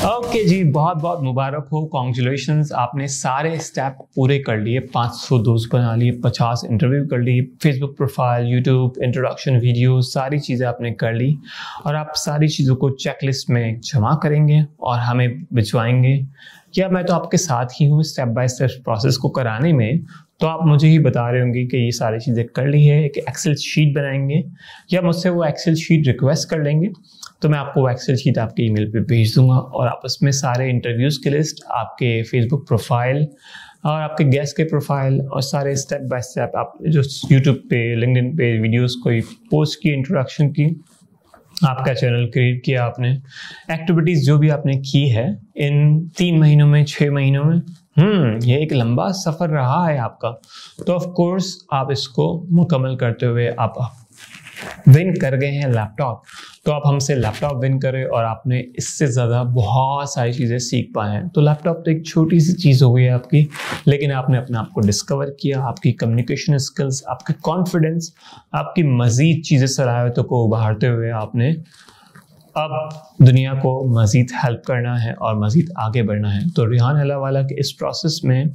Okay जी, बहुत बहुत मुबारक हो, कॉन्ग्रेचुलेशंस। आपने सारे स्टेप पूरे कर लिए, 500 दोस्त बना लिए, 50 इंटरव्यू कर लिए, Facebook profile, YouTube, introduction video, सारी चीज़ें आपने कर ली और आप सारी चीज़ों को चेकलिस्ट में जमा करेंगे और हमें भिजवाएंगे। या मैं तो आपके साथ ही हूँ स्टेप बाय स्टेप प्रोसेस को कराने में, तो आप मुझे ही बता रहे होंगे कि ये सारी चीज़ें कर ली है, एक एक्सेल शीट बनाएंगे या मुझसे वो एक्सेल शीट रिक्वेस्ट कर लेंगे, तो मैं आपको वो एक्सेल शीट आपके ईमेल पे भेज दूंगा और आप उसमें सारे इंटरव्यूज़ की लिस्ट, आपके फेसबुक प्रोफाइल और आपके गेस्ट के प्रोफाइल और सारे स्टेप बाय स्टेप आप जो यूट्यूब पे, लिंक्डइन पे वीडियोस कोई पोस्ट की, इंट्रोडक्शन की, आपका चैनल क्रिएट किया आपने, एक्टिविटीज़ जो भी आपने की है इन 3 महीनों में, 6 महीनों में, ये एक लंबा सफ़र रहा है आपका, तो ऑफ कोर्स आप इसको मुकम्मल करते हुए आप विन कर गए हैं लैपटॉप। तो आप हमसे लैपटॉप विन करें और आपने इससे ज़्यादा बहुत सारी चीज़ें सीख पाए हैं। तो लैपटॉप तो एक छोटी सी चीज़ हो गई है आपकी, लेकिन आपने अपने आप को डिस्कवर किया, आपकी कम्युनिकेशन स्किल्स, आपके कॉन्फिडेंस, आपकी मज़ीद चीज़ें सलाहियतों को उभारते हुए आपने अब दुनिया को मज़ीद हेल्प करना है और मज़ीद आगे बढ़ना है। तो रेहान हलावाला के इस प्रोसेस में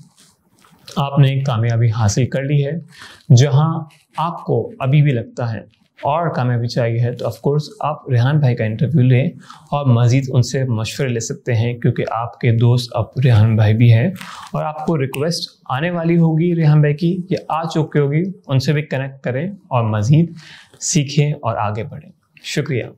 आपने कामयाबी हासिल कर ली है। जहां आपको अभी भी लगता है और कामयाबी चाहिए है, तो ऑफ कोर्स आप रेहान भाई का इंटरव्यू लें और मज़ीद उनसे मशवरे ले सकते हैं, क्योंकि आपके दोस्त अब रेहान भाई भी हैं और आपको रिक्वेस्ट आने वाली होगी रेहान भाई की, ये आ चुकी होगी, उनसे भी कनेक्ट करें और मज़ीद सीखें और आगे बढ़ें। शुक्रिया।